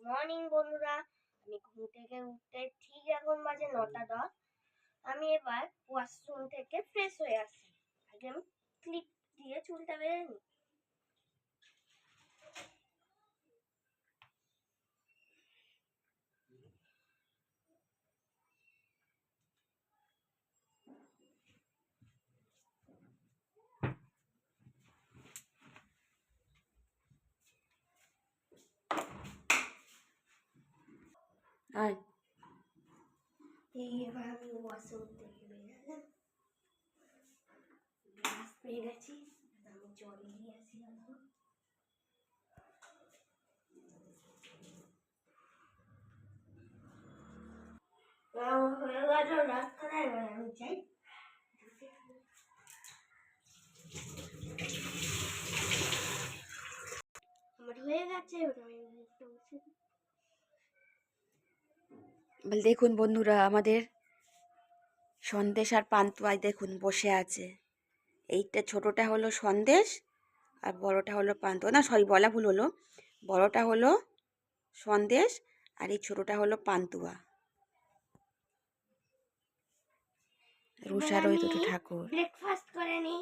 Morning বন্ধুরা। আমি ঘুম থেকে উঠতে ঠিক এখন বাজে 9:10। আমি এবার ওয়াশরুম থেকে ফ্রেশ হয়ে আসি। আগে আমি ক্লিপ দিয়ে চুলটা বেঁধে নিই। এবার আমি ওয়াশরুম থেকে বেরোলাম, গ্লাস পেয়ে গেছি। আমি জল নিয়ে আসি। হয়ে গেল রাস্তাটা, এবার আমি যাই। আমার হয়ে গেছে, এবার আমি দেখুন বন্ধুরা, আমাদের সন্দেশ আর পান্তুয়ায় দেখুন বসে আছে। এইটা ছোটটা হলো সন্দেশ আর বড়টা হলো পান্তুয়া। না সরি, বলা ভুল হলো। বড়টা হলো সন্দেশ আর এই ছোটটা হলো পান্তুয়া। রুষার ওই দুটো ঠাকুর। ব্রেকফাস্ট করে নি।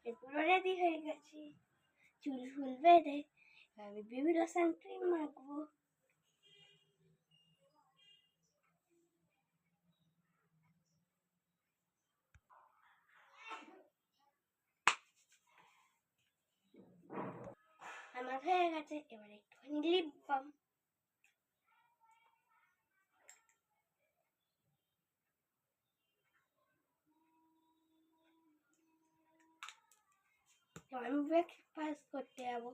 এরপর রেডি হয়ে গেছি, চুল ফুল বেঁধে আমি বেবি লোশন ক্রিম মাখবো। আমার হয়ে গেছে, এবার একটুখানি লিপ বাম। আমি ব্রেকফাস্ট করতে যাবো।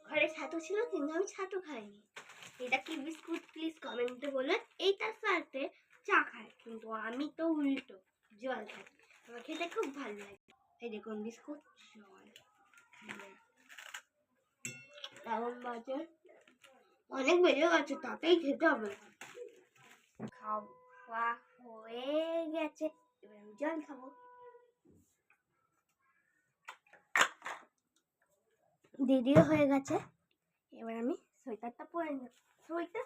ঘরে ছাতু ছিল কিন্তু আমি ছাতু খাইনি। এটা কি বিস্কুট প্লিজ কমেন্টে বলুন। এইটার সাথে চা খাই, কিন্তু আমি তো উল্টো জল খাই। আমার খেতে খুব ভালো লাগে। এই দেখুন বিস্কুট জল। এখন বাজে অনেক বেজে গেছে, তাতেই খেতে হবে। খাওয়া হয়ে গেছে, এবার আমি জল খাবো। দিদিও হয়ে গেছে, এবার আমি সোয়েটারটা পরে নেব। সোয়েটার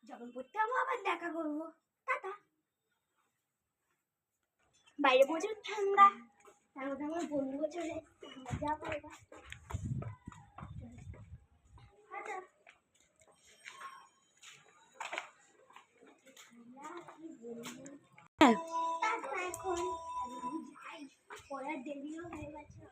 যখন পড়তে যাবো আবার দেখা করবো। টাটা। বাইরে প্রচুর ঠান্ডা, তার মধ্যে আমার বন্ধুও চলে এসছে। আমরা যাবো এবার। এখন আমি যাই, পড়ার দেরিও হয়ে গেছে।